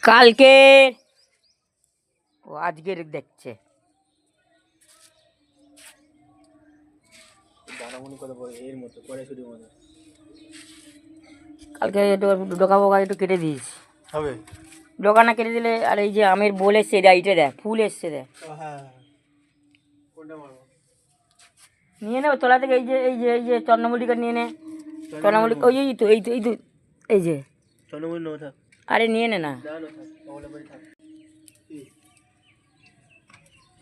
কালকে ও আজকের দেখছে কালকে ডোকা ফোকা একটু কেটে দিস হবে, ডোকা না কেটে দিলে। আর এই যে আমের বোল এসছে, এইটা দেখ ফুল এসছে দেখ, নিয়ে নেব তোলা থেকে। এই যে এই যে এই যে চন্দ্রমল্লিকা নিয়ে নে, চন্দ্রমল্লিকা ওই তো এই তো এই তো এই যে চন্দ্রমল্লিকা। আরে নিয়ে নে না,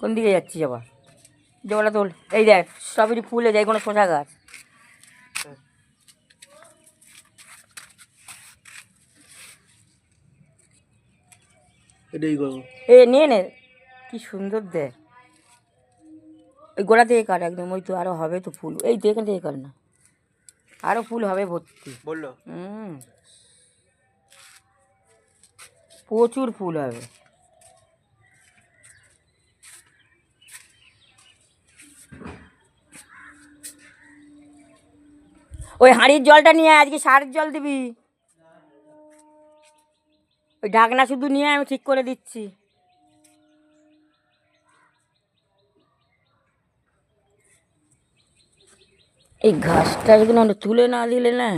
কোন দিকে যাচ্ছিস আবার? জোড়া তোল। এই দেখ স্ট্রবেরি ফুলে যায়, কোনো শোষা গাছ। এটাই করবো। এ নিয়ে নে, কি সুন্দর দেখ। ওই গোড়া থেকে কাট একদম, ওই তো আরো হবে তো ফুল। এই তো এখান থেকে কাট না, আরো ফুল হবে ভর্তি বললো। প্রচুর ফুল হবে। ওই হাঁড়ির জলটা নিয়ে আজকে সারের জল দিবি। ওই ঢাকনা শুধু নিয়ে আমি ঠিক করে দিচ্ছি। এই ঘাসটা এগুলো তুলে না দিলে না,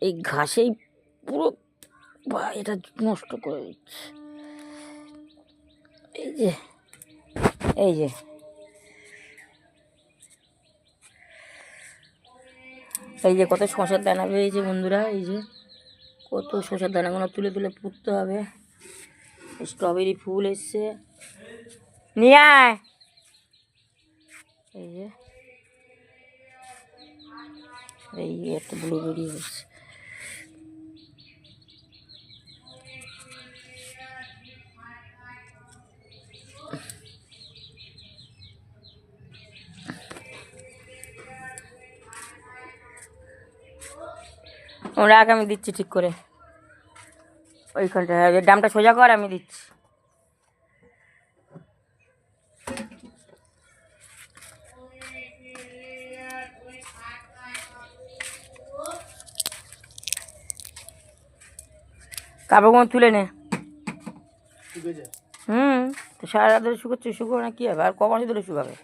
এই ঘাসেই পুরো এটা নষ্ট করে দিচ্ছে। এই যে এই যে এই যে কত শশার দানা বেরিয়েছে বন্ধুরা। এই যে কত শশার দানাগুলো তুলে তুলে পুঁততে হবে। স্ট্রবেরি ফুল এসছে, নিয়ে আয়। এই যে এই একটা ব্লুবেরি এসছে। রাখ, আমি দিচ্ছি ঠিক করে। ওইখানটা ডামটা সোজা কর, আমি দিচ্ছি। কাপড়গুলো তুলে নে। তো সারা রাত ধরে শুকোচ্ছে, শুকো না কি হবে? আর ক মাস ধরে শুকাবে?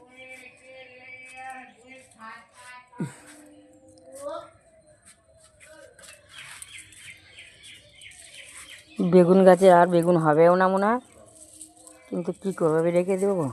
বেগুন গাছে আর বেগুন হবেও না মনে হয়, কিন্তু কী করবো, রেখে দেবো।